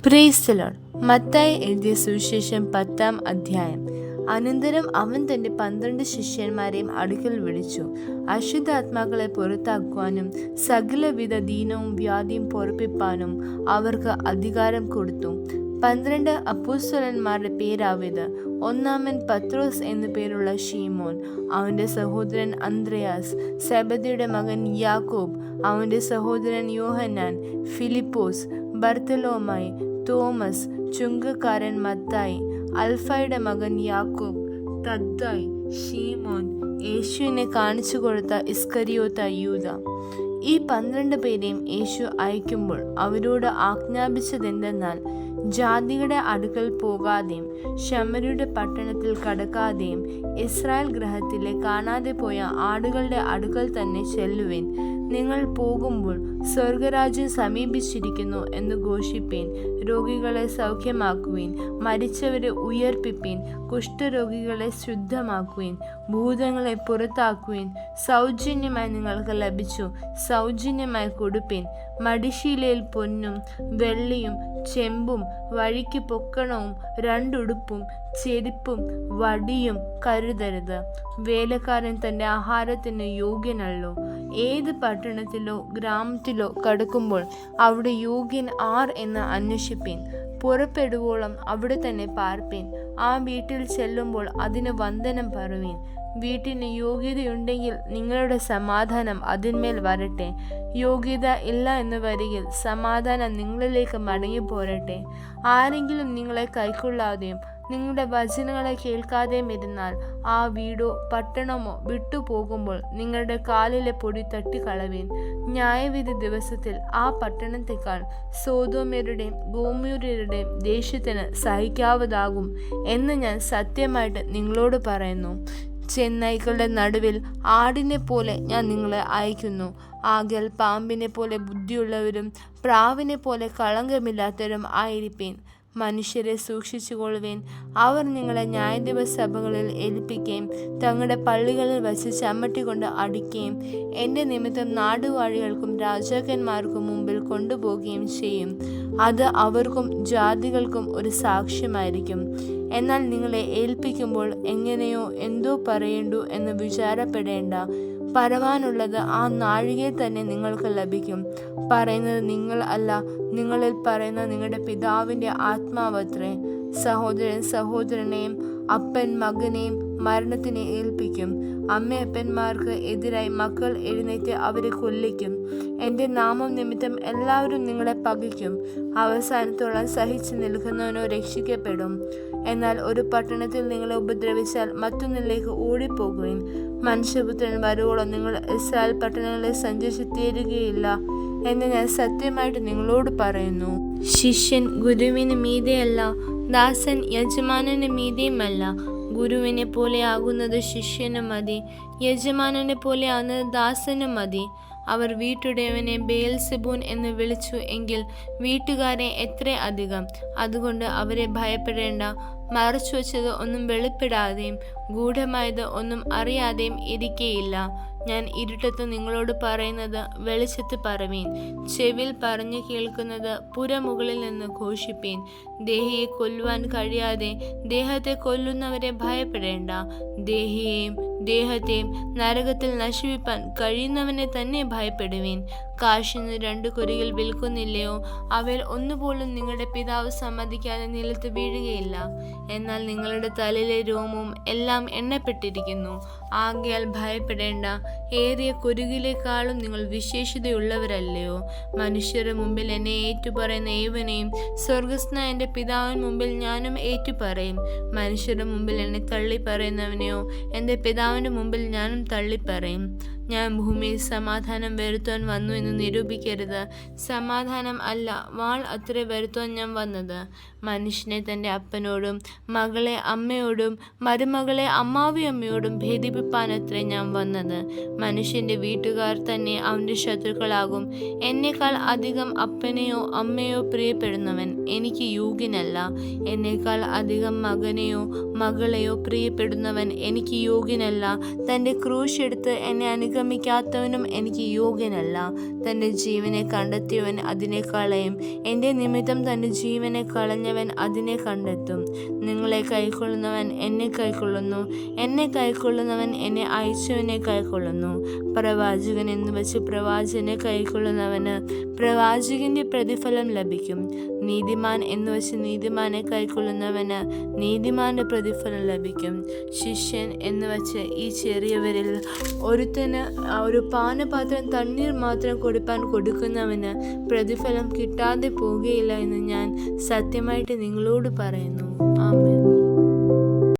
Praise the Lord. Mathai എഴുതിയ സുവിശേഷം 10-ാം അധ്യായം. അനന്തരം അവൻ തന്റെ 12 ശിഷ്യന്മാരെയും അടുക്കൽ വിളിച്ചു, അശുദ്ധാത്മാക്കളെ പുറത്താക്കുവാനും സകലവിധ ദീനവും വ്യാധിയും പൊറപ്പിപ്പാനും അവർക്ക് അധികാരം കൊടുത്തു. 12 അപ്പോസ്തലന്മാരുടെ പേരാവിത്: ഒന്നാമൻ പത്രോസ് എന്നു പേരുള്ള ശീമോൻ, അവന്റെ സഹോദരൻ അന്ത്രയാസ്, സെബദിയുടെ മകൻ യാക്കോബ്, അവന്റെ സഹോദരൻ യോഹന്നാൻ, ഫിലിപ്പോസ്, ബർത്തലോമായി, തോമസ്, ചുങ്കക്കാരൻ മത്തായി, അൽഫയുടെ മകൻ യാക്കോബ്, തദ്ദായി, ശീമോൻ, യേശുവിനെ കാണിച്ചു കൊടുത്ത ഇസ്കരിയോത്ത യൂദ. ഈ 12 പേരെയും യേശു അയക്കുമ്പോൾ അവരോട് ആജ്ഞാപിച്ചതെന്തെന്നാൽ, ജാതികളുടെ അടുക്കൽ പോകാതെയും ശമര്യരുടെ പട്ടണത്തിൽ കടക്കാതെയും ഇസ്രായേൽ ഗൃഹത്തിലെ കാണാതെ പോയ ആടുകളുടെ അടുക്കൽ തന്നെ ചെല്ലുവിൻ. നിങ്ങൾ പോകുമ്പോൾ സ്വർഗരാജ്യം സമീപിച്ചിരിക്കുന്നു എന്ന് ഘോഷിപ്പീൻ. രോഗികളെ സൗഖ്യമാക്കുവീൻ, മരിച്ചവരെ ഉയർപ്പിപ്പീൻ, കുഷ്ഠരോഗികളെ ശുദ്ധമാക്കുവീൻ, ഭൂതങ്ങളെ പുറത്താക്കുവീൻ. സൗജന്യമായി നിങ്ങൾക്ക് ലഭിച്ചു, സൗജന്യമായി കൊടുപ്പീൻ. മടിശീലയിൽ പൊന്നും വെള്ളിയും ചെമ്പും വഴിക്ക് പൊക്കണവും 2 ഉടുപ്പും ചെരിപ്പും വടിയും കരുതരുത്. വേലക്കാരൻ തന്റെ ആഹാരത്തിന് യോഗ്യനല്ലോ. ഏത് പട്ടണത്തിലോ ഗ്രാമത്തിലോ കടക്കുമ്പോൾ അവിടെ യോഗ്യൻ ആർ എന്ന് അന്വേഷിപ്പീൻ. പുറപ്പെടുവോളം അവിടെ തന്നെ പാർപ്പീൻ. ആ വീട്ടിൽ ചെല്ലുമ്പോൾ അതിന് വന്ദനം പറയുവീൻ. വീട്ടിന് യോഗ്യതയുണ്ടെങ്കിൽ നിങ്ങളുടെ സമാധാനം അതിന്മേൽ വരട്ടെ. യോഗ്യത ഇല്ല എന്ന് വരികിൽ സമാധാനം നിങ്ങളിലേക്ക് മടങ്ങി പോരട്ടെ. ആരെങ്കിലും നിങ്ങളെ കൈക്കൊള്ളാതെയും നിങ്ങളുടെ വചനങ്ങളെ കേൾക്കാതെയും ഇരുന്നാൽ ആ വീടോ പട്ടണമോ വിട്ടുപോകുമ്പോൾ നിങ്ങളുടെ കാലിലെ പൊടി തട്ടിക്കളവീൻ. ന്യായവിധി ദിവസത്തിൽ ആ പട്ടണത്തെക്കാൾ സോദോമ്യരുടെയും ഗോമോര്യരുടെയും ദേശത്തിന് സഹിക്കാവതാകും എന്ന് ഞാൻ സത്യമായിട്ട് നിങ്ങളോട് പറയുന്നു. ചെന്നായ്ക്കളുടെ നടുവിൽ ആടിനെ പോലെ ഞാൻ നിങ്ങളെ അയക്കുന്നു. ആകയാൽ പാമ്പിനെ പോലെ ബുദ്ധിയുള്ളവരും പ്രാവിനെ പോലെ കളങ്കമില്ലാത്തവരും ആയിരിപ്പീൻ. മനുഷ്യരെ സൂക്ഷിച്ചുകൊള്ളുവേൻ. അവർ നിങ്ങളെ ന്യായാധിപസഭകളിൽ ഏൽപ്പിക്കുകയും തങ്ങളുടെ പള്ളികളിൽ വച്ച് ചമ്മട്ടി കൊണ്ട് അടിക്കുകയും എൻ്റെ നിമിത്തം നാടുവാഴികൾക്കും രാജാക്കന്മാർക്കും മുമ്പിൽ കൊണ്ടുപോകുകയും ചെയ്യും. അത് അവർക്കും ജാതികൾക്കും ഒരു സാക്ഷ്യമായിരിക്കും. എന്നാൽ നിങ്ങളെ ഏൽപ്പിക്കുമ്പോൾ എങ്ങനെയോ എന്തോ പറയേണ്ടു എന്ന് വിചാരപ്പെടേണ്ട. പറവാനുള്ളത് ആ നാഴികയിൽ തന്നെ നിങ്ങൾക്ക് ലഭിക്കും. പറയുന്നത് നിങ്ങൾ അല്ല, നിങ്ങളിൽ പറയുന്ന നിങ്ങളുടെ പിതാവിൻ്റെ ആത്മാവത്രേ. സഹോദരൻ സഹോദരനെയും അപ്പൻ മകനെയും മരണത്തിനെ ഏൽപ്പിക്കും. അമ്മയപ്പന്മാർക്ക് എതിരായി മക്കൾ എഴുന്നേറ്റ് അവരെ കൊല്ലിക്കും. എൻ്റെ നാമം നിമിത്തം എല്ലാവരും നിങ്ങളെ പകയ്ക്കും. അവസാനത്തോളം സഹിച്ചു നിൽക്കുന്നവനോ രക്ഷിക്കപ്പെടും. എന്നാൽ ഒരു പട്ടണത്തിൽ നിങ്ങളെ ഉപദ്രവിച്ചാൽ മറ്റൊന്നിലേക്ക് ഓടിപ്പോകുവിൻ. മനുഷ്യപുത്രൻ വരുവോളം നിങ്ങൾ ഇസ്രായേൽ പട്ടണങ്ങളെ സഞ്ചരിച്ച് തീരുകയില്ല എന്ന് ഞാൻ സത്യമായിട്ട് നിങ്ങളോട് പറയുന്നു. ശിഷ്യൻ ഗുരുവിന് മീതെയല്ല, ദാസൻ യജമാനന് മീതെയുമല്ല. ഗുരുവിനെ പോലെ ആകുന്നത് ശിഷ്യന് മതി, യജമാനനെ പോലെ ആകുന്നത് ദാസന് മതി. അവർ വീട്ടുടയവനെ ബെയൽസെബൂൽ എന്ന് വിളിച്ചു എങ്കിൽ വീട്ടുകാരെ എത്ര അധികം. അതുകൊണ്ട് അവരെ ഭയപ്പെടേണ്ട. മറച്ചു വച്ചത് ഒന്നും വെളിപ്പെടാതെയും ഗൂഢമായത് ഒന്നും അറിയാതെയും ഇരിക്കയില്ല. ഞാൻ ഇരുട്ടത്ത് നിങ്ങളോട് പറയുന്നത് വെളിച്ചത്ത് പറവീൻ. ചെവിൽ പറഞ്ഞു കേൾക്കുന്നത് പുരമുകളിൽ നിന്ന് ഘോഷിപ്പീൻ. ദേഹിയെ കൊല്ലുവാൻ കഴിയാതെ ദേഹത്തെ കൊല്ലുന്നവരെ ഭയപ്പെടേണ്ട. ദേഹിയെയും ദേഹത്തെയും നരകത്തിൽ നശിപ്പിപ്പാൻ കഴിയുന്നവനെ തന്നെ ഭയപ്പെടുവീൻ. കാശിന് 2 കുരികൾ വിൽക്കുന്നില്ലയോ? അവയിൽ ഒന്നുപോലും നിങ്ങളുടെ പിതാവ് സമ്മതിക്കാതെ നിലത്ത് വീഴുകയില്ല. എന്നാൽ നിങ്ങളുടെ തലയിലെ രോമവും എല്ലാം എണ്ണപ്പെട്ടിരിക്കുന്നു. ആകയാൽ ഭയപ്പെടേണ്ട. ഏറിയ കുരുകിലേക്കാളും നിങ്ങൾ വിശേഷതയുള്ളവരല്ലയോ? മനുഷ്യരുടെ മുമ്പിൽ എന്നെ ഏറ്റുപറയുന്ന ഏവനെയും സ്വർഗസ്ഥനായ എൻ്റെ പിതാവിന് മുമ്പിൽ ഞാനും ഏറ്റുപറയും. മനുഷ്യരുടെ മുമ്പിൽ എന്നെ തള്ളിപ്പറയുന്നവനെയോ എൻ്റെ പിതാവിൻ്റെ മുമ്പിൽ ഞാനും തള്ളിപ്പറയും. ഞാൻ ഭൂമിയിൽ സമാധാനം വരുത്തുവാൻ വന്നു എന്ന് നിരൂപിക്കരുത്. സമാധാനം അല്ല, വാൾ അത്രേ വരുത്തുവാൻ ഞാൻ വന്നത്. മനുഷ്യനെ തൻ്റെ അപ്പനോടും മകളെ അമ്മയോടും മരുമകളെ അമ്മാവിയമ്മയോടും ഭേദിപ്പിപ്പാനത്രേ ഞാൻ വന്നത്. മനുഷ്യൻ്റെ വീട്ടുകാർ തന്നെ അവൻ്റെ ശത്രുക്കളാകും. എന്നേക്കാൾ അധികം അപ്പനെയോ അമ്മയോ പ്രിയപ്പെടുന്നവൻ എനിക്ക് യോഗ്യനല്ല. എന്നേക്കാൾ അധികം മകനെയോ മകളെയോ പ്രിയപ്പെടുന്നവൻ എനിക്ക് യോഗ്യനല്ല. തൻ്റെ ക്രൂശ് എടുത്ത് എന്നെ അനുഗമിക്കാത്തവനും എനിക്ക് യോഗ്യനല്ല. തൻ്റെ ജീവനെ കണ്ടെത്തിയവൻ അതിനെ കളയും, എൻ്റെ നിമിത്തം തൻ്റെ ജീവനെ കളഞ്ഞവൻ അതിനെ കണ്ടെത്തും. നിങ്ങളെ കൈക്കൊള്ളുന്നവൻ എന്നെ കൈക്കൊള്ളുന്നു, എന്നെ കൈക്കൊള്ളുന്നവൻ എന്നെ അയച്ചവനെ കൈക്കൊള്ളുന്നു. പ്രവാചകൻ എന്ന് വെച്ച് പ്രവാചകനെ കൈക്കൊള്ളുന്നവന് പ്രവാചകന്റെ പ്രതിഫലം ലഭിക്കും. നീതിമാൻ എന്ന് വെച്ച് നീതിമാനെ കൈക്കൊള്ളുന്നവന് നീതിമാന്റെ പ്രതിഫലം ലഭിക്കും. ശിഷ്യൻ എന്ന് വെച്ച് ഈ ചെറിയവരിൽ ഒരുത്തന് ഒരു പാനപാത്രം തണ്ണീർ മാത്രം കൊടുക്കുന്നവന് പ്രതിഫലം കിട്ടാതെ പോകുകയില്ല എന്ന് ഞാൻ സത്യമായിട്ട് നിങ്ങളോട് പറയുന്നു. ആമേൻ.